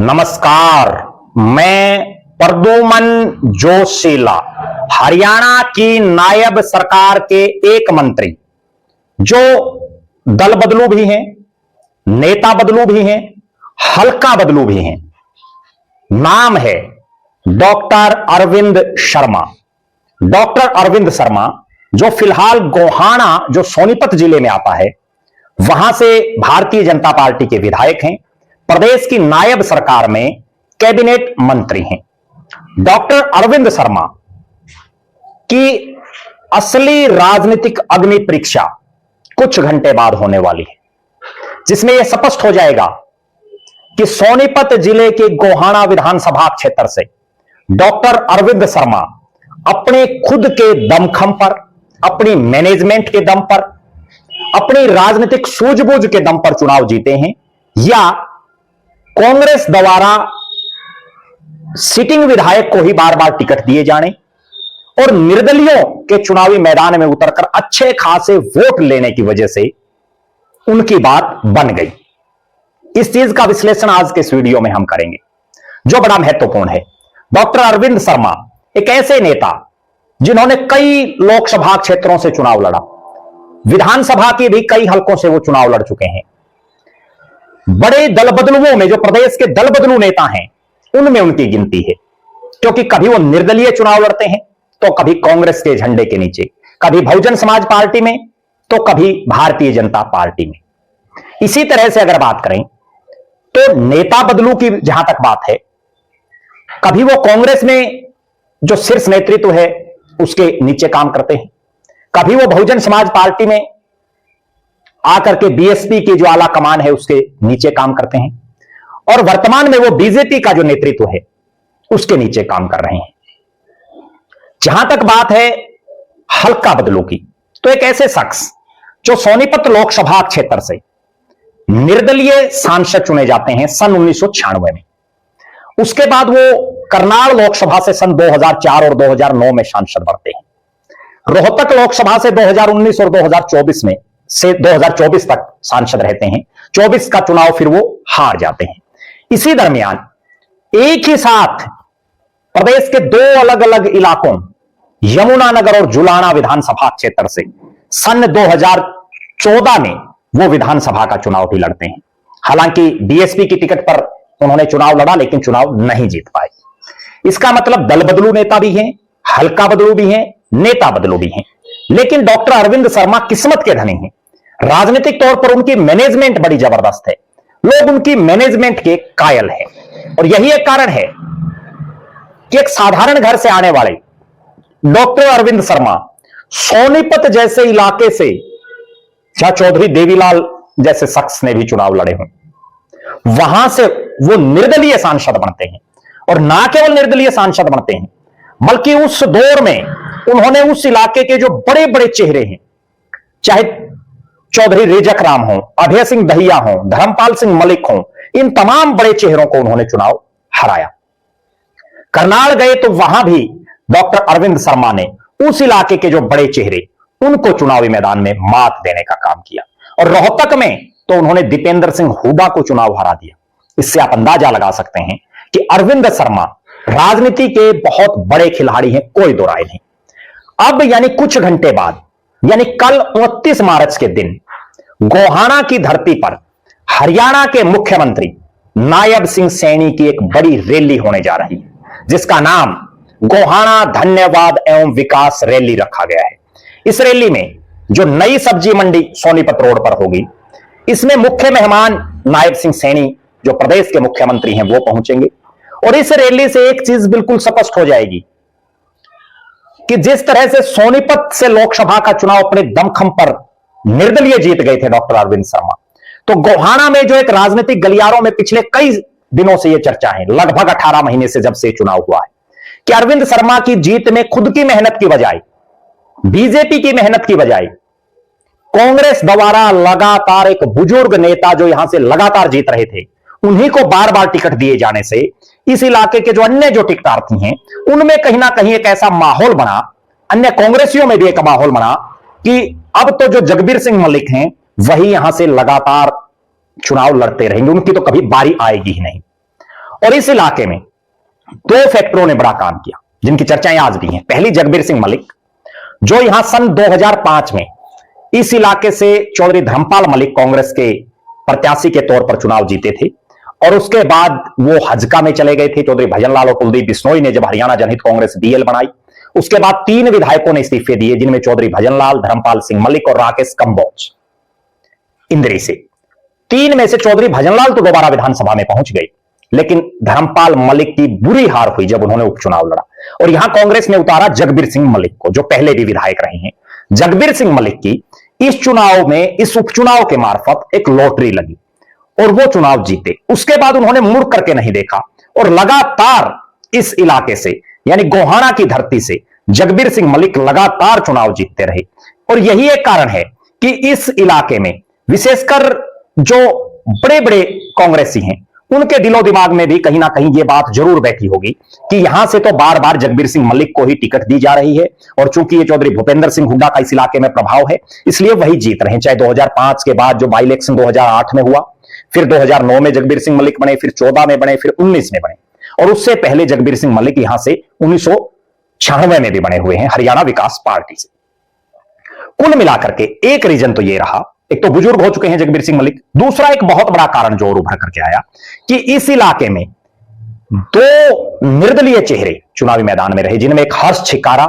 नमस्कार। मैं प्रद्युमन जोशीला, हरियाणा की नायब सरकार के एक मंत्री जो दल बदलू भी हैं, नेता बदलू भी हैं, हल्का बदलू भी हैं। नाम है डॉक्टर अरविंद शर्मा। डॉक्टर अरविंद शर्मा जो फिलहाल गोहाना जो सोनीपत जिले में आता है, वहां से भारतीय जनता पार्टी के विधायक हैं, प्रदेश की नायब सरकार में कैबिनेट मंत्री हैं। डॉक्टर अरविंद शर्मा की असली राजनीतिक अग्नि परीक्षा कुछ घंटे बाद होने वाली है, जिसमें यह स्पष्ट हो जाएगा कि सोनीपत जिले के गोहाना विधानसभा क्षेत्र से डॉक्टर अरविंद शर्मा अपने खुद के दमखम पर, अपनी मैनेजमेंट के दम पर, अपनी राजनीतिक सूझबूझ के दम पर चुनाव जीते हैं या कांग्रेस द्वारा सिटिंग विधायक को ही बार बार टिकट दिए जाने और निर्दलियों के चुनावी मैदान में उतरकर अच्छे खासे वोट लेने की वजह से उनकी बात बन गई। इस चीज का विश्लेषण आज के इस वीडियो में हम करेंगे, जो बड़ा महत्वपूर्ण है। डॉक्टर अरविंद शर्मा एक ऐसे नेता जिन्होंने कई लोकसभा क्षेत्रों से चुनाव लड़ा, विधानसभा के भी कई हलकों से वो चुनाव लड़ चुके हैं। बड़े दल बदलुओं में जो प्रदेश के दल बदलू नेता हैं, उनमें उनकी गिनती है, क्योंकि कभी वो निर्दलीय चुनाव लड़ते हैं तो कभी कांग्रेस के झंडे के नीचे, कभी बहुजन समाज पार्टी में तो कभी भारतीय जनता पार्टी में। इसी तरह से अगर बात करें तो नेता बदलू की जहां तक बात है, कभी वो कांग्रेस में जो शीर्ष नेतृत्व है उसके नीचे काम करते हैं, कभी वो बहुजन समाज पार्टी में आकर के बीएसपी की जो आला कमान है उसके नीचे काम करते हैं, और वर्तमान में वो बीजेपी का जो नेतृत्व है उसके नीचे काम कर रहे हैं। जहां तक बात है हल्का बदलू की, तो एक ऐसे शख्स जो सोनीपत लोकसभा क्षेत्र से निर्दलीय सांसद चुने जाते हैं सन 1996 में, उसके बाद वो करनाल लोकसभा से सन 2004 और 2009 में सांसद बनते हैं, रोहतक लोकसभा से 2019 और 2024 में से 2024 तक सांसद रहते हैं। 24 का चुनाव फिर वो हार जाते हैं। इसी दरमियान एक ही साथ प्रदेश के दो अलग अलग इलाकों, यमुनानगर और जुलाना विधानसभा क्षेत्र से सन 2014 में वो विधानसभा का चुनाव भी लड़ते हैं। हालांकि बीएसपी की टिकट पर उन्होंने चुनाव लड़ा, लेकिन चुनाव नहीं जीत पाए। इसका मतलब दल बदलू नेता भी हैं, हल्का बदलू भी हैं, नेता बदलू भी हैं। लेकिन डॉक्टर अरविंद शर्मा किस्मत के धनी हैं। राजनीतिक तौर पर उनकी मैनेजमेंट बड़ी जबरदस्त है, लोग उनकी मैनेजमेंट के कायल हैं, और यही एक कारण है कि एक साधारण घर से आने वाले डॉक्टर अरविंद शर्मा सोनीपत जैसे इलाके से, जहां चौधरी देवीलाल जैसे शख्स ने भी चुनाव लड़े हों, वहां से वो निर्दलीय सांसद बनते हैं। और ना केवल निर्दलीय सांसद बनते हैं, बल्कि उस दौर में उन्होंने उस इलाके के जो बड़े बड़े चेहरे हैं, चाहे चौधरी रेजक राम हो, अभय सिंह दहिया हो, धर्मपाल सिंह मलिक हो, इन तमाम बड़े चेहरों को उन्होंने चुनाव हराया। करनाल गए तो वहां भी डॉक्टर अरविंद शर्मा ने उस इलाके के जो बड़े चेहरे, उनको चुनावी मैदान में मात देने का काम किया। और रोहतक में तो उन्होंने दीपेंद्र सिंह हुड्डा को चुनाव हरा दिया। इससे आप अंदाजा लगा सकते हैं कि अरविंद शर्मा राजनीति के बहुत बड़े खिलाड़ी हैं, कोई दो राय नहीं। अब यानी कुछ घंटे बाद, यानी कल 29 मार्च के दिन, गोहाना की धरती पर हरियाणा के मुख्यमंत्री नायब सिंह सैनी की एक बड़ी रैली होने जा रही है, जिसका नाम गोहाना धन्यवाद एवं विकास रैली रखा गया है। इस रैली में जो नई सब्जी मंडी सोनीपत रोड पर होगी, इसमें मुख्य मेहमान नायब सिंह सैनी जो प्रदेश के मुख्यमंत्री हैं वो पहुंचेंगे। और इस रैली से एक चीज बिल्कुल स्पष्ट हो जाएगी कि जिस तरह से सोनीपत से लोकसभा का चुनाव अपने दमखम पर निर्दलीय जीत गए थे डॉक्टर अरविंद शर्मा, तो गोहाना में जो एक राजनीतिक गलियारों में पिछले कई दिनों से यह चर्चा है, लगभग 18 महीने से जब से चुनाव हुआ है, कि अरविंद शर्मा की जीत में खुद की मेहनत की बजाय, बीजेपी की मेहनत की बजाय, कांग्रेस द्वारा लगातार एक बुजुर्ग नेता जो यहां से लगातार जीत रहे थे, उन्हीं को बार बार टिकट दिए जाने से इस इलाके के जो अन्य जो टिकटार्थी हैं उनमें कहीं ना कहीं एक ऐसा माहौल बना, अन्य कांग्रेसियों में भी एक माहौल बना कि अब तो जो जगबीर सिंह मलिक हैं वही यहां से लगातार चुनाव लड़ते रहेंगे, उनकी तो कभी बारी आएगी ही नहीं। और इस इलाके में दो फैक्टरों ने बड़ा काम किया जिनकी चर्चाएं आज भी हैं। पहली, जगबीर सिंह मलिक, जो यहां सन 2005 में इस इलाके से चौधरी धर्मपाल मलिक कांग्रेस के प्रत्याशी के तौर पर चुनाव जीते थे और उसके बाद वो हजका में चले गए थे। चौधरी भजनलाल और कुलदीप बिश्नोई ने जब हरियाणा जनहित कांग्रेस बीएल बनाई, उसके बाद 3 विधायकों ने इस्तीफे दिए, जिनमें चौधरी भजनलाल, धर्मपाल सिंह मलिक और राकेश कंबोज इंद्री से। 3 में से चौधरी भजनलाल तो दोबारा विधानसभा में पहुंच गए, लेकिन धर्मपाल मलिक की बुरी हार हुई जब उन्होंने उपचुनाव लड़ा और यहां कांग्रेस ने उतारा जगबीर सिंह मलिक को, जो पहले भी विधायक रहे हैं। जगबीर सिंह मलिक की इस चुनाव में, इस उपचुनाव के मार्फत एक लॉटरी लगी और वो चुनाव जीते। उसके बाद उन्होंने मुड़ करके नहीं देखा और लगातार इस इलाके से, यानी गोहाना की धरती से जगबीर सिंह मलिक लगातार चुनाव जीतते रहे। और यही एक कारण है कि इस इलाके में विशेषकर जो बड़े बड़े कांग्रेसी हैं, उनके दिलो दिमाग में भी कहीं ना कहीं ये बात जरूर बैठी होगी कि यहां से तो बार बार जगबीर सिंह मलिक को ही टिकट दी जा रही है और चूंकि ये चौधरी भूपेंद्र सिंह हुड्डा का इस इलाके में प्रभाव है, इसलिए वही जीत रहे हैं। चाहे 2005 के बाद जो बाई इलेक्शन 2008 में हुआ, फिर 2009 में जगबीर सिंह मलिक बने, फिर 14 में बने, फिर 19 में बने और उससे पहले जगबीर सिंह मलिक यहां से 1996 में भी बने हुए हैं हरियाणा विकास पार्टी से। कुल मिलाकर के एक रीजन तो ये रहा, एक तो बुजुर्ग हो चुके हैं जगबीर सिंह मलिक, दूसरा एक बहुत बड़ा कारण जो और उभर करके आया कि इस इलाके में 2 निर्दलीय चेहरे चुनावी मैदान में रहे, जिनमें एक हर्ष छिकारा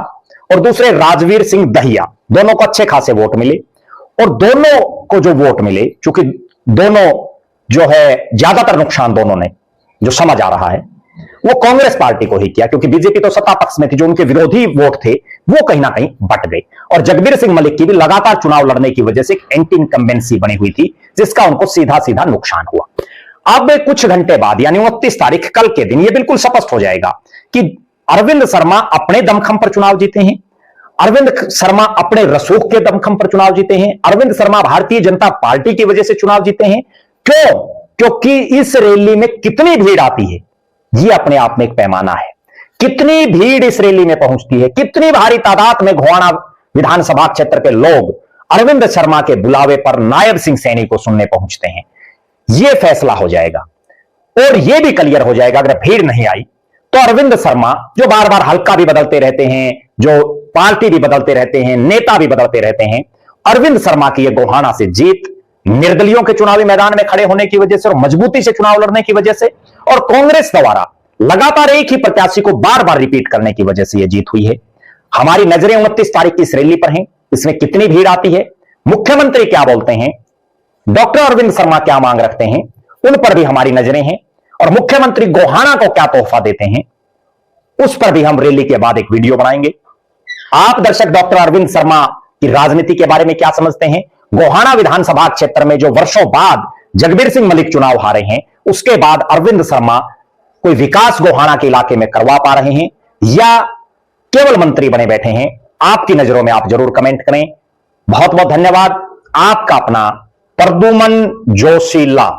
और दूसरे राजवीर सिंह दहिया। दोनों को अच्छे खासे वोट मिले और दोनों को जो वोट मिले, चूंकि दोनों जो है ज्यादातर नुकसान दोनों ने, जो समझ आ रहा है, वो कांग्रेस पार्टी को ही किया, क्योंकि बीजेपी तो सत्ता पक्ष में थी। जो उनके विरोधी वोट थे वो कहीं ना कहीं बट गए और जगबीर सिंह मलिक की भी लगातार चुनाव लड़ने की वजह से एंटी इनकम्बेंसी बनी हुई थी, जिसका उनको सीधा सीधा नुकसान हुआ। अब कुछ घंटे बाद, यानी 29 तारीख, कल के दिन, यह बिल्कुल स्पष्ट हो जाएगा कि अरविंद शर्मा अपने दमखम पर चुनाव जीते हैं, अरविंद शर्मा अपने रसूख के दमखम पर चुनाव जीते हैं, अरविंद शर्मा भारतीय जनता पार्टी की वजह से चुनाव जीते हैं। क्यों? क्योंकि इस रैली में कितनी भीड़ आती है, ये अपने आप में एक पैमाना है। कितनी भीड़ इस रैली में पहुंचती है, कितनी भारी तादाद में गोहाना विधानसभा क्षेत्र के लोग अरविंद शर्मा के बुलावे पर नायब सिंह सैनी को सुनने पहुंचते हैं, यह फैसला हो जाएगा। और यह भी क्लियर हो जाएगा, अगर भीड़ नहीं आई तो अरविंद शर्मा, जो बार बार हल्का भी बदलते रहते हैं, जो पार्टी भी बदलते रहते हैं, नेता भी बदलते रहते हैं, अरविंद शर्मा की यह गोहाना से जीत निर्दलियों के चुनावी मैदान में खड़े होने की वजह से और मजबूती से चुनाव लड़ने की वजह से और कांग्रेस द्वारा लगातार एक ही प्रत्याशी को बार बार रिपीट करने की वजह से यह जीत हुई है। हमारी नजरें 29 तारीख की इस रैली पर हैं, इसमें कितनी भीड़ आती है, मुख्यमंत्री क्या बोलते हैं, डॉक्टर अरविंद शर्मा क्या मांग रखते हैं, उन पर भी हमारी नजरें हैं और मुख्यमंत्री गोहाना को क्या तोहफा देते हैं, उस पर भी हम रैली के बाद एक वीडियो बनाएंगे। आप दर्शक डॉक्टर अरविंद शर्मा की राजनीति के बारे में क्या समझते हैं? गोहाना विधानसभा क्षेत्र में जो वर्षों बाद जगबीर सिंह मलिक चुनाव हारे हैं, उसके बाद अरविंद शर्मा कोई विकास गोहाना के इलाके में करवा पा रहे हैं या केवल मंत्री बने बैठे हैं? आपकी नजरों में आप जरूर कमेंट करें। बहुत बहुत धन्यवाद। आपका अपना प्रद्युमन जोशीला।